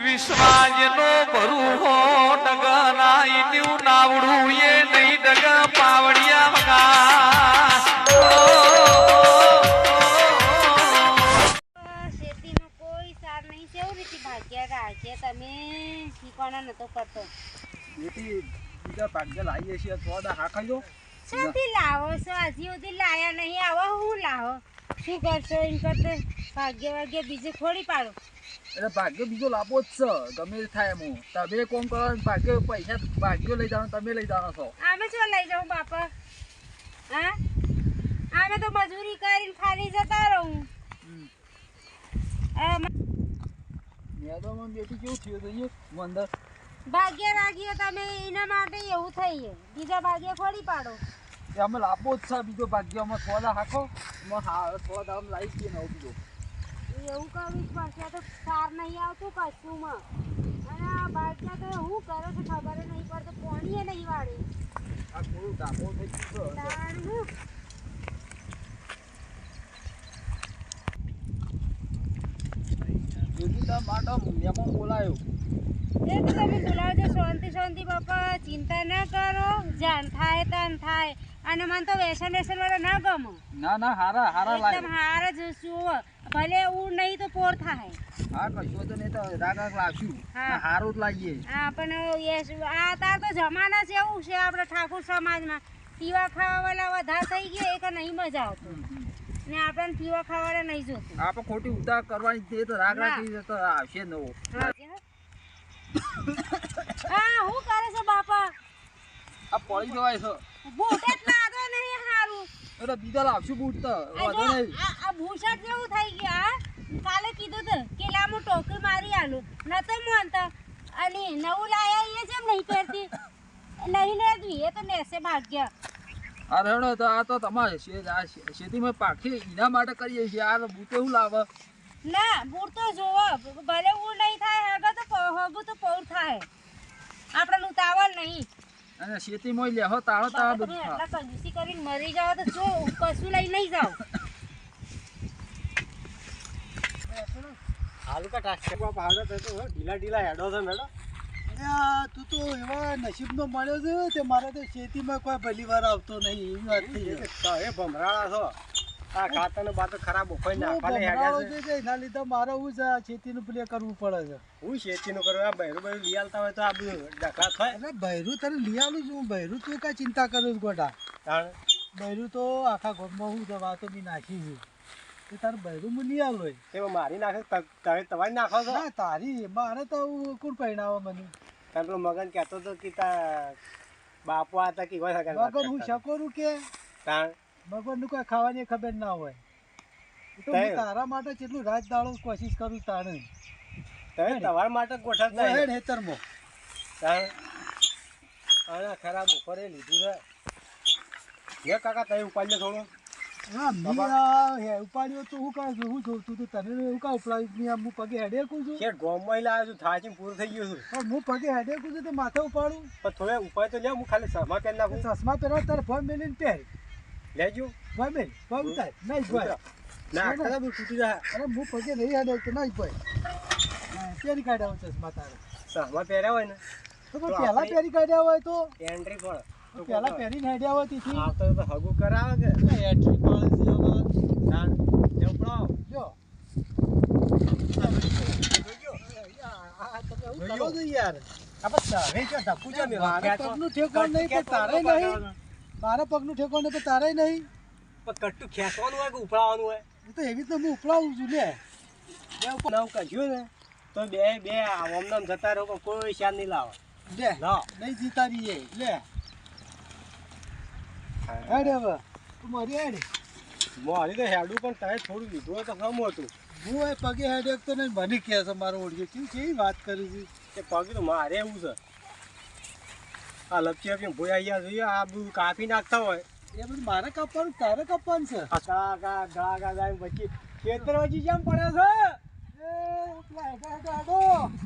વિશ્વાજનો ભરૂહો ડગના ઈન્યું નાવડું એ નહીં ડગ પાવડિયા વગા શેતીમાં કોઈ સાર નહીં કેવું રીતે ભાગ્યા રાખે તમે શીખવાના નતો કરતો બીજા ભાગ્ય લાવીએ છીએ થોડા હાકાઈ દો શાંતિ લાવો છો હજી સુધી લાયા નહીં આવો હું લાવો શું કરશો એમ કરતો ભાગ્ય બીજું થોડી પાડો એટલે ભાગ્ય બીજો લાભો જ છે ગમે થાય એમ તમે કોમ કરો ભાગ્ય પૈસા ભાગ્યો લઈ જવાનો તમે લઈ જવાનો છો આમે શું લઈ જાઉં બાપા હા આમે તો મજૂરી કરીને ખાલી જતા રહું મેદામાં બેટી કેવું થયું થઈએ અંદર ભાગ્ય રાખીએ તમે એના માટે એવું થઈએ બીજા ભાગ્ય થોડી પાડો અમે લાભો જ છે બીજો ભાગ્ય અમે થોડા હાખો થોડા આમ લાવી દઈએ નવું બીજો એવું કરવું જ પડશે તો સાર નહીં આવતું કશુંમાં અને આ ભાગ્યા તો શું કરે છે ખબર નહીં પડતો પોણીએ નહીં વાળે આ થોડું ડાબો થઈ ગયું છે તાણું જોજી માટે મેમાં બોલાયો એ તો તમે બોલાવજો શાંતિ બાપા ચિંતા ના કરો જાણ થાય તાન થાય અને મને તો વેસન વાળા ના ગમો ના હારા એકદમ હારા જ જુઓ ભલે ઉડ નહીં તો પોર થાય હા કશો તો નહીં તો રાગ લાવશું હારું જ લાવીએ હા પણ આ તાર તો જમાના છે એવું છે આપણે ઠાકોર સમાજમાં પીવા ખાવાવાળા વધારે થઈ ગયા એ કે નહીં મજા આવતો ને આપણને પીવા ખાવાળા નહીં જોતું આપણે ખોટી ઉતાર કરવાની તે તો રાગ રાખી તો આવશે નવો હા હું કરે છે બાપા આ પડી જવાય છે બૂટ જ લાદો નહીં હારું એટલે બીજા લાવશું બૂટ તો વાંધો નહીં આ ભૂષણ જેવું થઈ ગયા કાલે કીધું તો કે લામો ટોકરી મારી આલું નતો માનતા અને નવું લાયા એ જેમ નહીં પહેરતી નહીં લેવી એ તો નેસે ભાગ્યા આ રેડો તો આ તો તમારે ખેતીમાં પાકી એના માટે કરીએ છીએ આ બૂટ એવું લાવે ના બૂટ તો જોવો ભલે ઉ નહીં થાય હગો તો પૌર થાય આપણે ઉતાવળ નહીં અને ખેતીમાં લેહો તાળો તાળો બધું એટલા કંજૂસી કરીને મરી જાવ તો જો કશું લઈ નહીં જાવ હાલ કા ટાસ્ક પહાડો તો ઢીલા હેડો છે મેડમ તું તો એવા નસીબનો મળ્યો છે તે મારે તો ખેતીમાં કોઈ પહેલી વાર આવતો નહીં એવી વાત થઈ એ ભમરાળા છો આ ખાતરનો બાતો ખરાબ ઉફાઈ નાખવાને હેડ્યા છે એના લીધે મારે હું છે ખેતીનું પ્લે કરવું પડે છે હું ખેતીનું કરું આ બૈરું લઈ આલતા હોય તો આ બધું ડખલા થાય એટલે બૈરું તને લઈ આલું છું બૈરું તું કાંઈ ચિંતા કરું છું ગોટા તાણ બૈરું તો આખા ઘરમાં હું છે વાતો બી નાખી છું એ તારું બૈરું હું લઈ આલો એમાં મારી નાખે તમે તમારી નાખો છો ના તારી મારે તો કોણ પહેણાવે મને તાર પેલો મગન કહેતો હતો કે તા બાપુ હતા કે મગર હું શકોરું કે તાણ મગરનું કોઈ ખાવાની ખબર ના હોય એ તો હું તારા માટે કેટલું રાત દાડો કોશિશ કરું તારે તમે તમારા માટે ગોઠવતા હેડ હેતરમાં તાણ આના ખરાબ બપોરે લીધું છે કાકા તમે ઉપાડજો થોડું હા મેં ઉપાડ્યો તો હું કાં હું જોતું તો તને એવું કાં ઉપાડ્યું હું પગે હેડે કું છું શેઠ ગોમમાં લાવ્યો છું થાચી પૂરું થઈ ગયું છું પણ હું પગે હેડે કું છું તો માથે ઉપાડું પણ થોડે ઉપાય તો લે હું ખાલી સમા પહેરી નાખું ચશ્મા પહેરવા તારે ફોન મેલીને પહેર લેજો ભાઈ બેન ભાઈ ઉતાર નહીં ભાઈ ના ખરાબ તૂટી જાય અરે હું પગે નહીં હેડે કે નહીં ભાઈ પહેરી કાઢ્યા હોય ચશ્મા તારે સમા પહેર્યા હોય ને તો પણ પહેલા પહેરી કાઢ્યા હોય તો એન્ટ્રી પડે તો પહેલા પહેરીને હેડ્યા હોય તેથી આવતો તો હગું કરાવે કે એન્ટ્રી પડે તાણ જેવું પડો જો કરો છો યાર આપણે હવે જો ધક્કું જો ને મારા પગનું ઠેકોણ નહીં પણ તારે નહીં મારા પગનું ઠેકોણ નહીં પણ તારે નહીં પણ કટ્ટું ખેંચવાનું હોય કે ઉપડાવવાનું હોય હું તો એવી રીતે હું ઉપડાવું છું લે નવ કઢ્યું ને તો બે આમ જતા રહો પણ કોઈ શાન નહીં લાવે લે લાવ નહીં જીતા રહીએ લે હેડ હવે તું મારી હેડ મારી તો હેડું પણ તારે થોડું લીધું હોય તો ગમ હતું હું એ પગે હેડ એક તો નહીં બની કહે છે મારો ઓળખ્યો કેવી કેવી વાત કરી છે એ પગ તો મારે એવું છે આ લપચી આપી ભોય અહીંયા જોઈએ આ બધું કાપી નાખતા હોય એ બધું મારે કાપવાનું તારે કાપવાનું છે ગળા જાય પછી ખેતર વચ્ચે કેમ પડે છે પેલા હેડો હેડો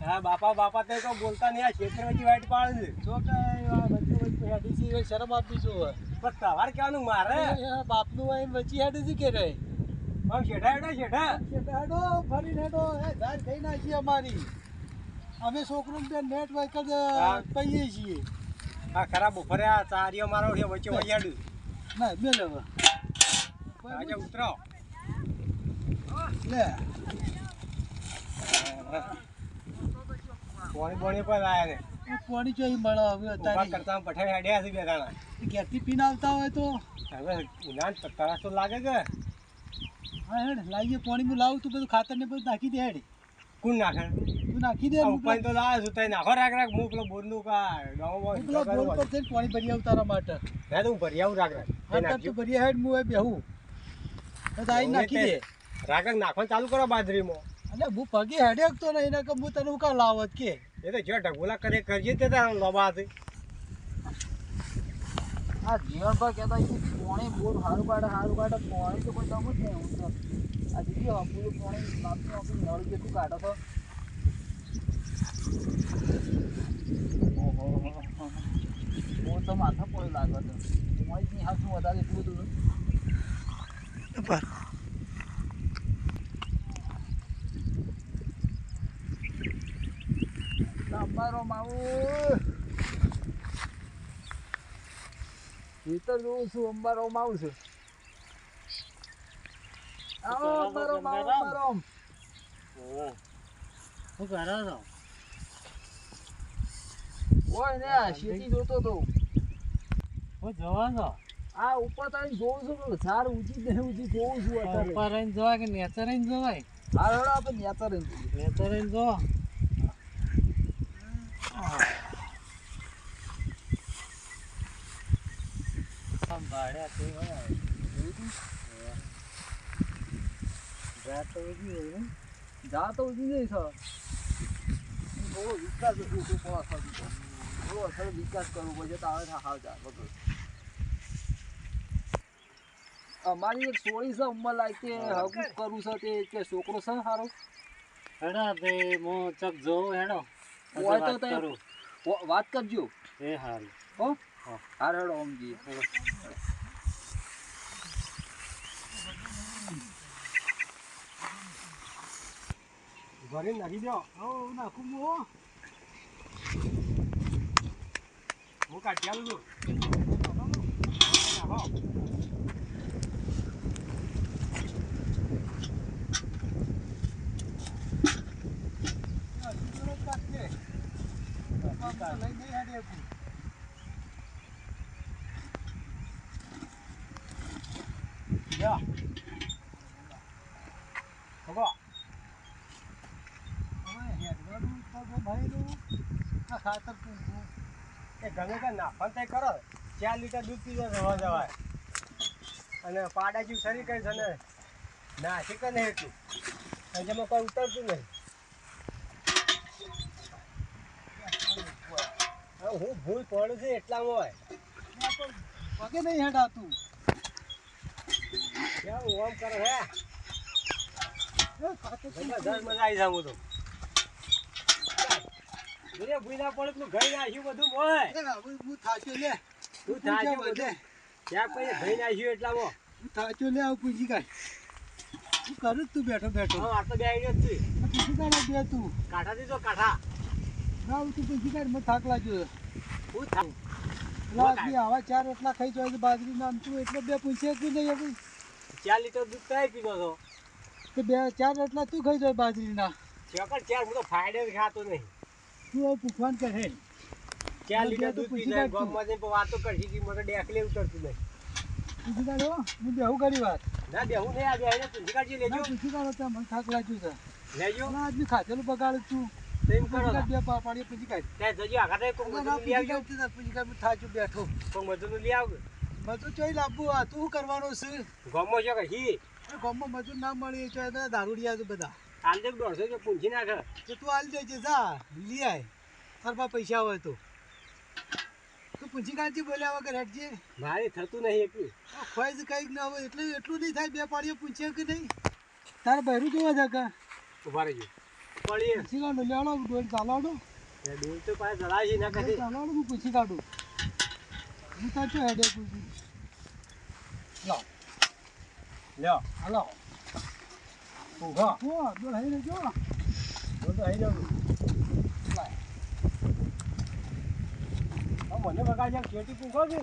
હા બાપા તે તો બોલતા નહીં આ ખેતર વચ્ચે વાઈટ પાડે છે જો કાંઈ વચ્ચે હેડી છે શરમ આપી છું પણ સવાર કહેવાનું મારે બાપનું હોય વચ્ચે હેડી છે કે રે શેઠા હેડો ફરીને હેડો એ ધાર થઈ નાખી અમારી અમે છોકરું બે નેટ વાયકલ હા. પહીએ છીએ આ ખરાબ બપોરે આ ચારીઓ મારો છે વચ્ચે વૈયાડું ના મેલ હવે આજે ઉતરો લે પાણી પાણી પર આયા ને પાણી ચોઈ મળે હવે ઉભા અત્યારે કરતા પઠાઈ હેડ્યા છે બે દાણા ઘેરથી પીને આવતા હોય તો હવે ઉનાળ તરસ તો લાગે કે હા હેડ લાવીએ પાણી હું લાવું તું બધું ખાતર ને બધું નાખી દે હેડ કોણ નાખે તું નાખી દે આ ઉપાય તો લાવે છું તઈ નાખો રાખ રાખ હું પેલો બોરનું કા હું પેલા બોલ પર થઈને પાણી ભરી આવું તારા માટે હે તો હું ભરી આવું રાખ રાખ હા તાર તું ભરી હેડ હું એ બેહું તો આઈ નાખી દે રાખ રાખ નાખવાનું ચાલુ કરો બાજરીમાં એટલે હું પગે હેડે તો નહીં એના કે હું તને હું કા લાવત કે એ તો જો ઢગોલા કરે કરજે તે તારા લોબા હતી આ જીવન પર કહેતા પાણી બહુ સારું કાઢે પાણી તો કોઈ દમ જ નહીં હું તો આ દીદી આપણું પાણી નાખતું આપણું નળ જેટલું કાઢો તો ઓહો બહુ તો માથા પડે લાગે તો પાણી ની હાથમાં વધારે એટલું બધું અમારો માવું ભીતર જોઉં છું અંબારો માવું છું આવો અંબારો માવો અંબારો હું કરો છો ઓય ને આ શેતી જોતો તો હું જોવા છો આ ઉપર તારી જોઉં છું કે ઝાડ ઊંચી ને ઊંચી જોઉં છું અત્યારે ઉપર રહીને જોવાય કે નેચર રહીને જોવાય હા હેડો આપણે નેચર રહીને નેચર રહીને જોવા સંભાળ્યા તે હોય રાત તો ઉજી હોય ને જા તો ઊંચી જઈ છે થોડો વિકાસ થોડો અસર વિકાસ કરવો પડશે તો આવે હાવ જા બધું અમારી એક સોળી છે ઉંમર લાગતી હગું કરવું છે તે કે છોકરો છે સારો હેડા તે હું ચક જોઉં હેડો હોય તો વાત તે કરું વાત કરજો એ હારું હો હાર હેડો સમજી ઘરે નાખી દો નાખું હું હું કાઢી આલું છું ખાતર એ ગમે ત્યાં નાખવાનું તય કરો 4 લીટર દૂધ પીવા રવા જવાય અને પાડાજી શરીર કરી છે ને નાખી કે નહીં એટલું જેમાં કોઈ ઉતરતું નહીં હું ભૂલ પડું છું એટલામાં હોય પગે નહીં હેડાતું કેવું ઓમ કરે હે ખાતર જબરદસ્ત મજા આવી જાવ તો ભૂલા પડે પેલું ઘઈ નાખ્યું બધું મોય હું થાચ્યો લે તું થાચ્યો બધે ત્યાં પછી ઘઈ નાખ્યું એટલામાં હું થાચ્યો લે આવું પૂછી કાઢ હું કરું જ તું બેઠો બેઠો હા આ તો બે આઈડિયો જ છે પૂછી કાઢ બે તું કાંઠા દીધો કાંઠા ના તું પૂછી કાઢ મને થાક લાગ્યો હું થાક લાગી આવા 4 રોટલા ખાઈ જાય બાજરી ના તું એટલે બે પૂછે કે નહીં હવે 4 લીટર દૂધ કઈ પીધો છો કે 4 રોટલા તું ખાઈ જાય બાજરી ના ચોકડ 4 હું તો ફાયદે ખાતો નહીં તું હવે પૂછવાન કરે 4 લીટર દૂધ પી જાય ગામમાં જઈને વાતો કરશી કે મને ડેકલે ઉતરતું નહીં પૂછી કાઢો હું બેહું કરી વાત ના બેહું નહીં આ બેહીને પૂછી કાઢજી લેજો ના પૂછી કાઢો તો મને થાક લાગ્યું છે લેજો ના આદમી ખાધેલું બગાડું છું તેમ કરો બે પાડીએ પૂછી કાઢ ત્યાં જજો આઘાતે કોઈ મજૂર લઈ આવજો પૂછી કાઢ થાચું બેઠો કોઈ મજૂર લઈ આવજો મજૂર ચોઈ લાવવું આ તું કરવાનો છે ગામમાં જો કહી ગામમાં મજૂર ના મળી ચોઈ તો દારૂડિયા છે બધા હાલ દે 150 જો પૂંછી નાખે તો તું હાલ દેજે જા લઈ આય તાર પાસે પૈસા હોય તો તું પૂછી કાઢજે બોલ્યા વગર હેઠજે મારે થતું નહીં એટલું ખોઈ જ કંઈક ના હોય એટલે એટલું નહીં થાય બે પાડીઓ પૂછે કે નહીં તારે બહેરું જોવા જા કા ઉભા રહેજો પડી પૂછી કાઢો લેવાડો ડોલ ચાલાડો એ ડોલ તો પાસે જલાશી ના કહે ચાલાડો હું પૂછી કાઢું હું તાચો હેડે પૂછી લાવ લ્યો હાલો ઉભા હો ડોલ હઈ રહેજો હું તો આવી જાઉં મને વગાડ્યા કેટી પૂછો કે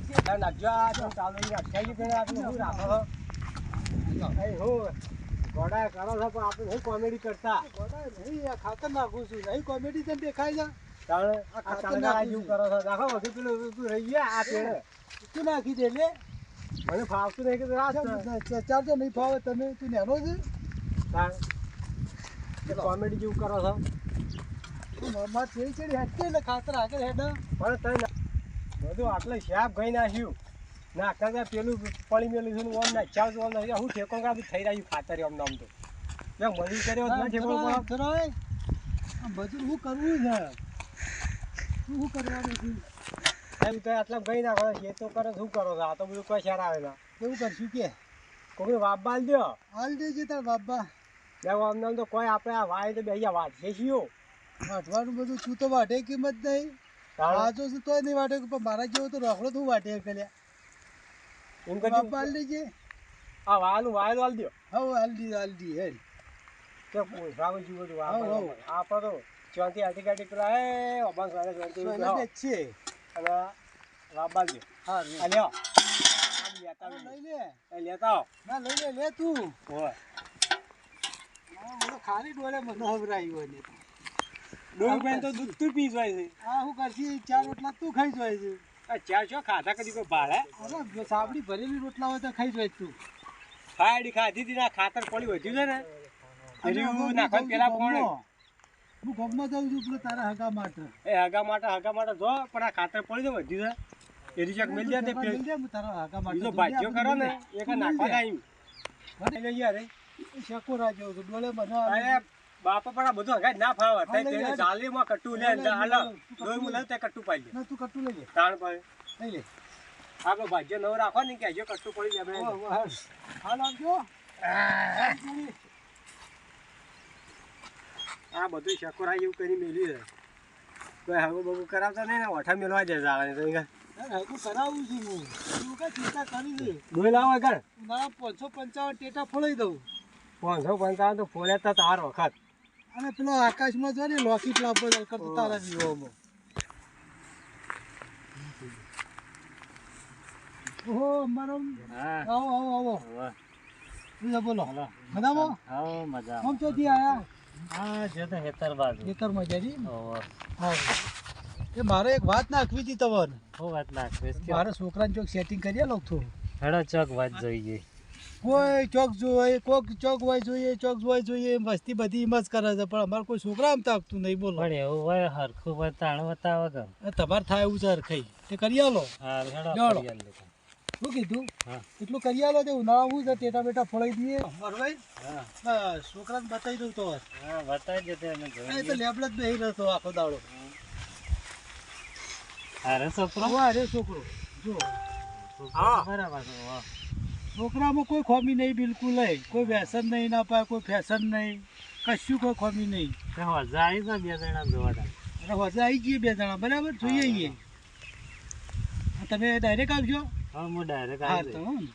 શેઠા નાખજો આ તો ચાલો એ અઠ્યાવી પેલા આપણે શું રાખો છો અહીં હું ઘોડા કરો છો પણ આપણે શું કોમેડી કરતા ગોડા નહીં આ ખાતર નાખું છું નહીં કોમેડી તને દેખાય છે તાણે આ આ ખાતર તળગાળા નાખું જેવું છું. કરો છો નાખો બધું પેલું તું રહી ગયા આ પેડે તું નાખી દે લે મને ફાવતું નહીં કે રાત ચાર તો નહીં ફાવે તમે તું નેનો છે કોમેડી જેવું કરો છો તું માર ચેડી ચેડી હેઠે એટલે ખાતર આગળ હેઠ પણ તને બધું આટલે શાપ ગઈ નાખ્યું નાખતા ત્યાં પેલું પડી મેલું છે ને ઓમ નાખ્યા છે ઓમ નાખ્યા હું ઠેકો કાબુ થઈ રહ્યું ખાતર એમ નામ તો મેં મળી કર્યો હોત ના ઠેકો પડો. બધું શું કરવું છે શું કરવાનું છે એમ તો આટલા ગઈ નાખો એ તો કરે શું કરો છો આ તો બધું કોઈ શેર આવેલા કેવું કરશું કે કોઈ વાપ બાલ દો હાલ દેજે તાર બાપા ત્યાં આમ નામ તો કોઈ આપણે આ વાય તો બે વાંચીએ છીએ વાટવાનું બધું તું તો વાટે કિંમત નહીં વાંચો છે તોય નહીં વાટે પણ મારા જેવો તો રોકડો તું વાટે કર્યા એમ બાપા કરજો હાલ દેજે આ વાયલું વાયલું હાલ દો હવ હાલ દી હેડ કે પૂછવા જેવું બધું હવ, હવ. આપણે તો ચોથી આટી કાટી પેલા એ અબાંસ વાળા ચોથી સોના બેહો. જ છે અને વાપ બાલ દો હા આ લ્યો આમ લેતા આવો. લઈ લે એ લેતા આવો. ના લઈ લે તું હોય મને ખાલી ડોલે મને હવરાયું ને ડોલ બેન તો દૂધ તું પી જાય છે આ હું કરશી ચાર રોટલા તું ખાઈ જાય છે આ ચા છો ખાધા કદી કોઈ ભાડે અરે સાબડી ભરેલી રોટલા હોય તો ખાઈ જાય તું ખાડી ખાધી હતી ને આ ખાતર પડી વધ્યું છે ને હજુ નાખવા પેલા ફોન હું ગમમાં જાઉં છું પેલું તારા હગા માટે એ હગા માટે જો પણ આ ખાતર પડી તો વધ્યું છે એ રીચક મિલ જાય તે મિલ જાય, હું તારા હગા માટે બીજો તું ભાજ્યો લે, કરો ને તું એક લઈ નાખવા લે. આવ્યું લઈ યાર શકોરા જેવું છે ડોલે મને અરે બાપા પણ આ બધું હગાઈ ના ફાવે હા, લઈ તે લે. ચાલીમાં કટ્ટુ લે લઈ લે, હાલ લઈ લે. ડોય હું લઉં તે કટ્ટુ પાઈ લે ના તું કટ્ટું લઈ લે તાણ પાઈ લઈ લે આપણે ભાજ્ય નવ રાખો ને કે હજુ કટ્ટુ પડી જાય વાહ, આપણે. વાહ. હાલ આવજો આ બધું શકોરા જેવું કરી મેલ્યું છે કોઈ હગું બગું કરાવતા નહીં ને ઓઠા મેળવા જાય જાળાને તો અહીંયા હગું કરાવું છું હું તું કઈ ચિંતા કરી દે ડોય લાવો કર ના 555 ટેટા ફોલાઈ દઉં 555 તો ફોલ્યા તા તાર વખત અને પેલો આકાશમાં જો ને લોકેટ લાવવો કરતો તારા વિવાહમાં ઓહો અમારો હા આવો બીજા બોલો મજામાં હા મજા આમ ચોથી આયા હા જો તો હેતર બાજુ ખેતરમાં જરી ઓહો હા એ મારે એક વાત નાખવી હતી તમને હું વાત નાખીશ કે મારે છોકરાને ચોક સેટિંગ કરી આલો થોડું હેડો ચોક વાત જોઈએ કોઈ ચોક જોઈએ કોક ચોક હોય જોઈએ મસ્તી બધી એમ જ કરે છે પણ અમારે કોઈ છોકરા આમ તાકતું નહીં બોલો પણ એવું હોય હરખું હોય તાણ બતાવો કે તમારે થાય એવું છે ખાઈ તે કરી આલો હા હેડો લેવડો. કરી આલો. શું કીધું હા એટલું કરી આલો તે ઉનાળા હું છે ટેટા બેટા ફોડાઈ દઈએ ભાઈ હા બસ છોકરાને બતાવી દઉં તો હા બતાવી દેતે અમે એ તો જોઈએ લેબડ જ બેહી રહેતો આખો દાડો અરે છોકરો વાહ રે છોકરો જો હા. બરાબર છે વાહ છોકરામાં કોઈ ખોમી નહીં બિલકુલ નહીં કોઈ વ્યસન નહીં ના પાય કોઈ ફેશન નહીં કશું કોઈ ખોમી નહીં તે મજા આવી છે બે જણા જોવા તા. અને હોજે આવી જઈએ બે જણા બરાબર જોઈએ છીએ તમે ડાયરેક્ટ આવજો હા હું ડાયરેક્ટ હા આવી તો જઈશ. હો ને.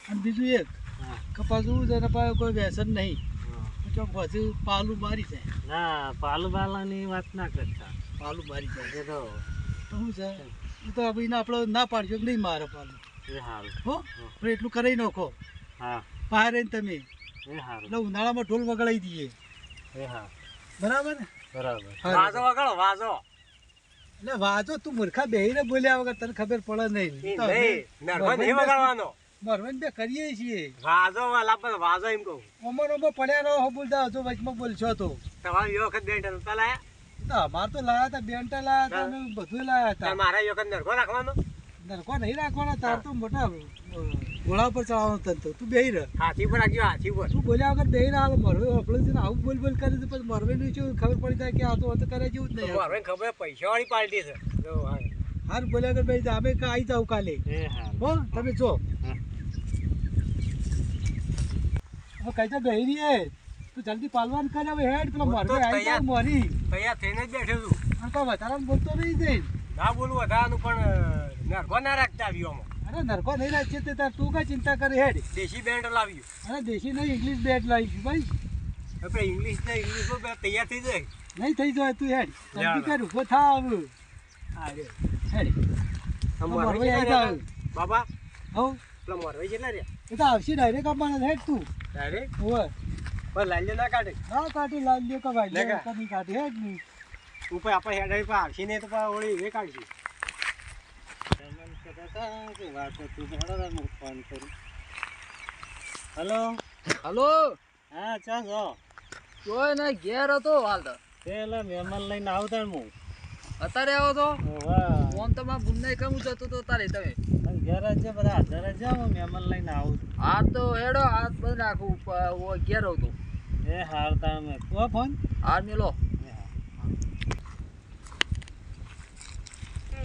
અને બીજું એક હા કપાસ છે ને પાછું કોઈ વ્યસન નહીં હા. તો પછી પાલું મારી જાય ના પાલુ બાલાની વાત ના કરતા પાલું મારી જાય એ તો તો શું છે એ તો હવે એને આપણે ના પાડજો કે નહીં મારે પાલું એ સારું હો પણ એટલું કરી નાખો હા બહાર રહીને તમે એ સારું એટલે ઉનાળામાં ઢોલ વગાડી દઈએ એ હા બરાબર ને બરાબર વાજો વગાડો વાજો એટલે વાજો તું મૂર્ખા બેહીને બોલ્યા વગર તને ખબર પડે નહીં તો અમે નહીં નરકો નહીં વગાડવાનો મરવાન બે કરીએ છીએ વાજો વાલા પણ વાજો એમ કહું ઓમર ઓમર પડ્યા રહો હો બોલતા હજો વચમાં બોલશો તો તમારે એ વખત બેન નતા લાયા તો અમાર તો લાયા હતા બેન્ટા લાયા હતા અમે બધું લાયા હતા મારે એ વખત નરકો રાખવાનો નરકો નહીં રાખવાના તાર તો મોટા ઘોડા પર ચડાવવાનો તને તો તું બેહી રહ હાથી પર રાખજો હાથી પર તું બોલ્યા વગર બેહી રહ મરવે આપણે છે ને આવું બોલ બોલ કરે છે પછી મરવે નું શું ખબર પડી જાય કે આ તો કરે જેવું જ નહીં મારે ખબર પૈસા વાળી પાર્ટી છે જો હા. હાર બોલ્યા વગર બેહી જા અમે આવી જાવ કાલે એ સારું હો તમે જો હા. હવે કઈ તો બેહી રહી હે તું જલ્દી પાલવાન કર હવે હેડ પેલો હું તો મરવે આવી જાવ મોરી તૈયાર થઈને જ બેઠો છું અને કોઈ વધારાનું બોલતો નહીં જઈ ના બોલવું વધારાનું પણ નરકો ના રાખતા આવ્યોમાં અરે નરકો નહીં રાખશે તે તાર તું કઈ ચિંતા કરે હેડ દેશી બેન્ડ લાવ્યું અરે દેશી નહીં ઇંગ્લિશ બેટ લાવીશું ભાઈ આપણે ઇંગ્લિશમાં તૈયાર થઈ જાય નહીં થઈ જાય તું હેડ જલ્દી કર ઉભો થા હવે હા રે હેડ આ મોરવાઈ મોરવાઈ આવી કેટલા જાવ. રહ્યા? બાબા હવ પેલા મોરવાઈ કેટલા રહ્યા એ તો આવશે ડાયરેક્ટ આપવાના હેડ તું ડાયરેક્ટ હોવે પણ લાલ્યો ના કાઢે ના કાઢી લાલ લ્યો કે ભાઈ લેગા. કદી કાઢી હેડ નહીં ઉપર આપણે હેડાઈ પર આવશે ને તો પાછા ઓળી એ કાઢશે હલો હલો હા ચા જો જોય ને ઘેર હતો હાલ તો પેલા મહેમાન લઈને આવતા ને હું અત્યારે આવો તો વાહ ફોન તો માં બુંદાઈ કેમ જતો તો તારે તમે ઘેર જ છે બધા હાજર જ છે હું મહેમાન લઈને આવું છું હાથ તો હેડો હાથ બંધ રાખું ઘેર આવતો એ હાર તમે કો ફોન હાર મેલો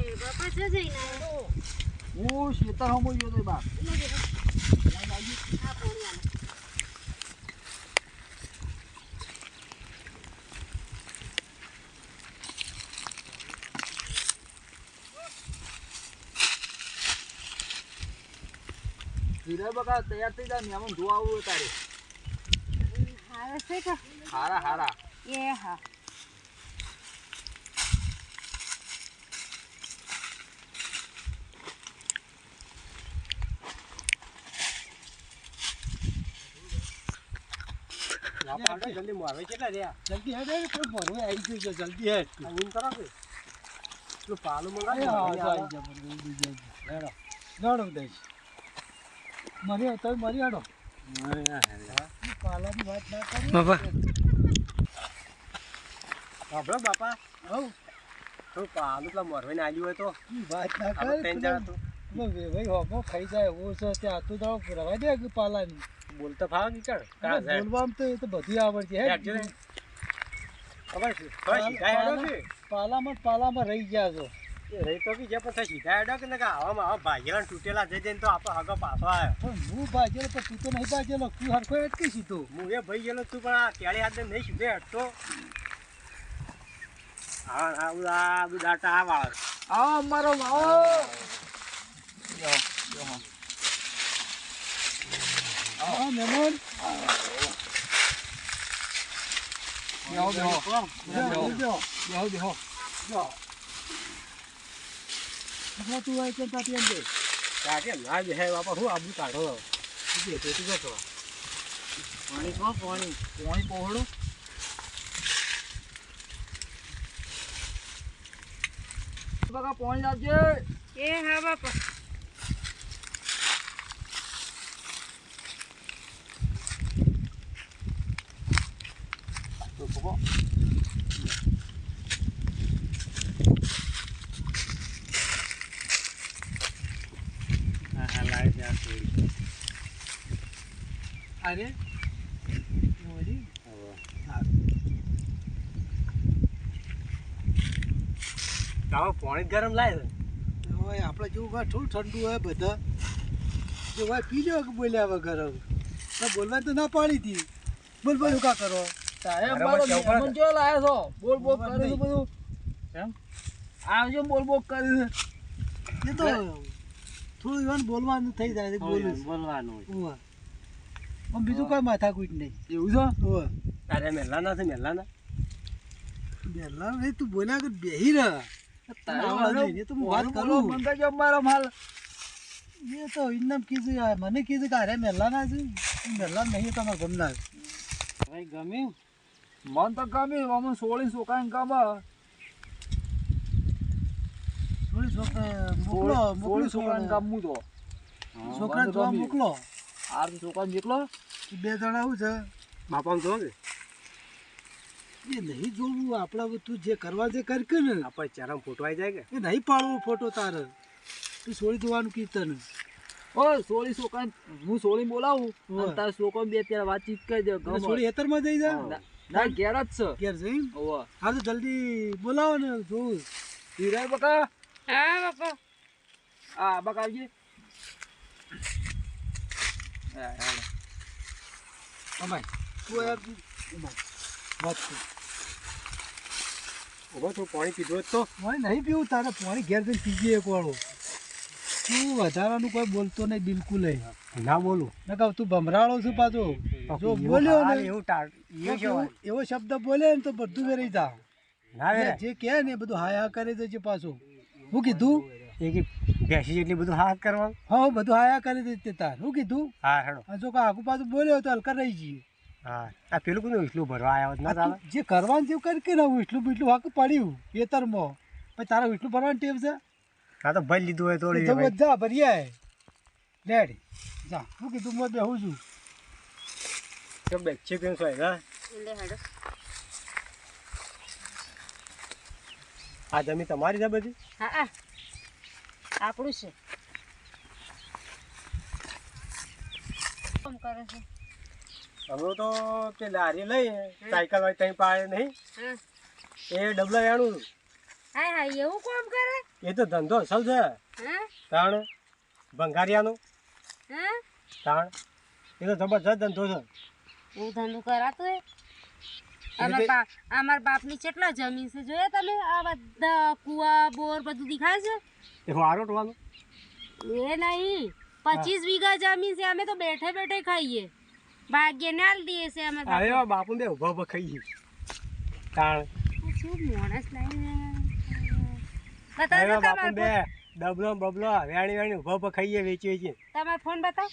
એ બાપા છે જઈને આવ્યો. હું શેતર હમો ગયો તો બાપ લે બેટા. આ પાણી આલો. ધીરે બકા તૈયાર થઈ જા મહેમાન જોવા આવું તારે હારે છે કે? હારા હારા એ હા જલ્દી મોરવાઈ કેટલા રહ્યા જલ્દી હેડ હેડ કોઈ મોરવાઈ આવી ગયું છે જલ્દી હેડ એમ કરો કે પેલું પાલું એ મંગાવી હા મોરવાઈ આવી આવે. જા મોરવાઈ બીજા હેડો લડો દઈશ મરી તમે મરી હેડો પાલાની વાત ના કરી બાપા. સાંભળો બાપા હવ થોડું પાલું પેલા મોરવાઈને આલ્યું હોય તો ઈ વાત ના આપણે કરી ત્રણ જણા તો ભાઈ હોમો ખાઈ જાય એવું છે ત્યાં તું દાડો રવા દે કે પાલાની બોલતા ફાવ કે કર બોલવામાં તો એ તો બધી આવડતી હે પાલામાં રહી ગયા છો રહી તો કે જે પછી સીધા હેડો કે ના આવામાં આવા ભાગેલા તૂટેલા જઈ જઈને તો આપણો હગો પાછો આવ્યો પણ હું ભાજેલો પણ તું તો નહીં ભાજેલો તું હરખો અટકી સીધો હું એ ભાઈ ગયેલો તું પણ આ કેળી હાથે નહીં સીધે હેડતો હા આ બધું દાટા આ વાળા આવો અમારો આવો હા મહેમાન બેહો બેહો બેહો, બેહો. બેહો બેહો એટલે તું હોય કે તાતી એમ દે કાકે ના જે હે બાપા હું આબુ કાઢો તું કે તું જતો પાણી પો પાણી પાણી પહોળો બકા પાણી લાવજે એ હા બાપા તો પકો હા હા લાવી દે આ થોડી અરે મોરી તાવ પાણી ગરમ લાય હોય આપણે જેવું હોય થોડું ઠંડુ હોય બધા જો હોય પી લો કે બોલ્યા વગર હવે તો બોલવા તો ના પાડી હતી બોલ બોલ કા કરો તારે બરાબર મારો છે, ઉપર મહેમાન ચો લાયો છો બોલ બોલ બરાબર કરે છે નહીં. બધું એમ આવજો બોલ બોલ કરે છે એ તો થોડું એવાનું બોલવાનું થઈ જાય બોલું બોલવાનું ઓવા આમ બીજું કોઈ માથાકૂટ નહીં એવું છે ઓવા તારે મેલાના છે મેલાના બેલા ભાઈ તું બોલ્યા કે બેહી રહ તારે એ તો હું વાત કરું બંધ કરજો મારો માલ એ તો ઇન્નામ કીધું યાર મને કીધું કે અરે મેલાના છે મેલા નહીં તમારા ગમના ભાઈ ગમ્યું મન તો ગમ્યું અમે સોળી સોકાઈને ગમે થોડી છોકરા મોકલો મોકલી સોળી સોકાઈને છોકરા ગમવું તો છોકરા મને જોવા ગમ્યું. મોકલો આ તો છોકરાને જેટલો બે જણા શું છે બાપા જો કે એ નહીં જોવું આપણા તું જે કરવા જે કર કે ને આપણે ચારામ ફોટો આવી જાય કે એ નહીં પાડવો ફોટો તારે તું છોડી દેવાનું કીર્તન ઓ સોળી સોકાઈને હું સોળી બોલાવું ઓવે. અને તારે છોકરો બે પેલા વાતચીત કરી દે એટલે છોડી હેતરમાં જઈ જા ના ઘેર જ છે ઘેર જઈ ઓવા હા તો જલ્દી બોલાવો ને જોવું ધીરે બકા હા બાપા આ બકા આવજે હા હા અમાય તું યાર અમાય વાત કર ઉભો તો પાણી પીધો જ તો મારે નહીં પીવું તારે પાણી ઘેર જઈને પીજે એક વાળો તું વધારાનું કોઈ બોલતો નહીં બિલકુલ ના બોલું ના કહું તું ભમરાળો છું પાછો જો બોલ્યો ને એવું એવો શબ્દ બોલે ને તો બધું વેરી જા ના જે કહે ને એ બધું હાય હા કરી દેજે પાછો હું કીધું એ કે ભેંસી જેટલી બધું હાથ કરવાનું. હા બધું આયા કરી દે તાર હું કીધું હા હેડો. આ જો આગુ પાછું બોલ્યો તો હલકા રહી જઈએ. હા આ પેલું કોનું એટલું ભરવા આવ્યા હોત ના ચાલે. જે કરવાનું જેવું કરી કે હું એટલું બીટલું વાક પડ્યું ખેતરમાં પછી તારા એટલું ભરવાનું ટેપ છે. હા તો ભરી લીધું હોય થોડી જવું જા ભરી આય લેડ જા હું કીધું હું બેહું છું. બેચી કેમ છો હા લે હેડો આ જમીન તમારી છે બધી. હા હા આપણું છે કામ કરે છે અમે તો તે લારી લઈ સાયકલ વાળી ત્યાં પાડે નહીં હા એ ડબલા વેણું. હા હા એવું કામ કરે એ તો ધંધો અસલ છે. હા તાણ ભંગારિયાનો હા તાણ એ તો જબરજસ્ત ધંધો છે. એવું ધંધો કરાતું હે એટલે અમાર બાપની કેટલા જમીન છે જોયા તમે આ બધા કુવા બોર બધું દેખાય છે એ વારો ટવાનું. એ નહીં 25 વીઘા જમીન છે અમે તો બેઠે બેઠે ખાઈએ ભાગ્ય ને આલ દઈએ છે અમાર બાપ અરે બાપુ બે ઉભા ઉભા ખાઈ ગઈ તાણ. શું માણસ લાઈને અરે બતાવો બાપુ બે તમારો ડબલો બબલો વેણી વેણી ઉભા ઉભા ખાઈએ વેચી વેચી. તમારો ફોન બતાવો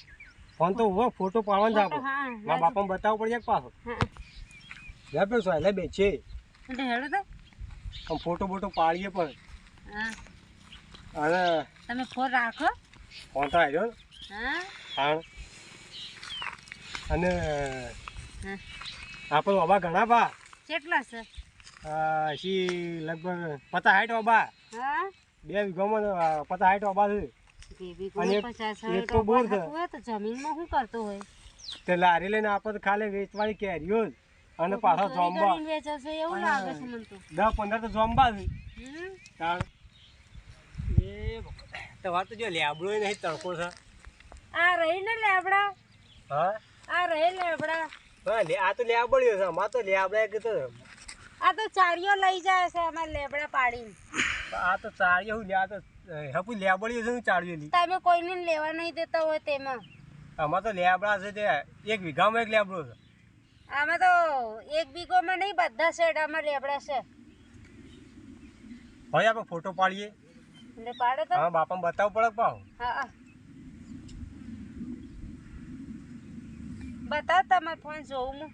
ફોન તો ઉભો ફોટો પાડવાનો છે ફોટો, હા, આપણે મારા બાપાને બતાવવું પડશે પાછો. હા લે પેલો શું એટલે બેચે એટલે હેડો તો આમ ફોટો બોટો પાડીએ પણ. હા અને તમે ફોન રાખો ફોન તો આવ્યો ને હા તાણ. અને હા આપણે બાબા ઘણા બા કેટલા છે હજી લગભગ 50-60 બાબા હા 2 વીઘામાં 50-60 બાબા છે. બેબી અને કોઈ 50 એક તો બોર છે. હોય તો જમીનમાં શું કરતો હોય તે લારી લઈને આપણે તો ખાલી વેચવાની કેરીઓ જ અને પાછા ચોરી જોંબા કરીને વેચે છે એવું લાગે છે મને તો 10-15 તો જોંબા છે હમ તાણ. એ તમારે તો જો લેબડો નહીં તડકો છે. આ રહી ને લેબડા હા આ રહે લેબડા હા આ તો લેબડ્યો છે. અમારે તો લેબડા કીધું. આ તો ચારીઓ લઈ જાય છે અમારે લેબડા પાડીને આ તો ચાળીએ હું લે આ તો હપુ લેબડ્યો છે ને ચાળીએલી. તમે કોઈને લેવા નહીં દેતા હોય તેમાં અમારે તો લેબડા છે તે 1 વીઘામાં 1 લેબડો છે. આમાં તો 1 વીઘોમાં નહીં બધા શેડામાં લેબડા છે હવે આપણે ફોટો પાડીએ. એટલે પાડે તો હા બાપાને બતાવવું પડે પાહો. હા હા બતાવ તમારો ફોન જોઉં હું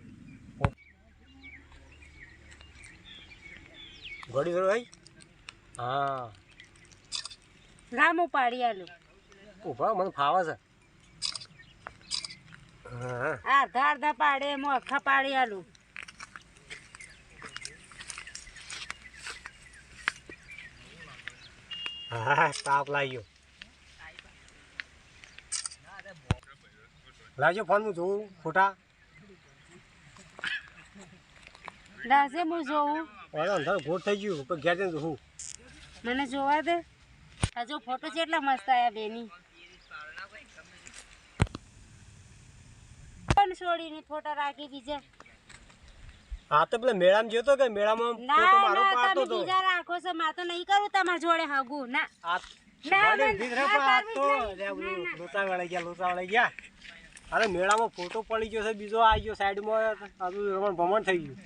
ઘડી ઘડો ભાઈ. હા રામ પાડી આલું ઉભા મને ફાવે છે. હા અડધા અડધા પાડે એમાં આખા પાડી આલું હા તાપ લાગ્યો. લાવજો ફોન હું જોઉં ફોટા. દાસે હું જોઉં હવે અંદર ઘોટ થઈ ગયું પણ ઘેર જઈને જોઉં. મને જોવા દે હજુ ફોટો કેટલા મસ્ત આયા બેની પણ છોડીને ફોટા રાખી બીજા હા તો પેલા મેળામાં ગયો તો કે મેળામાં ફોટો ના મારો ના પાડતો તમે હતો. બીજા રાખો છો મારે તો નહીં કરું તમારા જોડે હગું ના આ ના, ગાડી ના, ઊભી જ રહે આ પણ આ કરવી તો જ નહીં. લે બધું ના, ના. લોચા વળાઈ ગયા. અરે મેળામાં ફોટો પડી ગયો છે બીજો આવી ગયો સાઈડમાં. આ બધું રમણ ભમણ થઈ ગયું.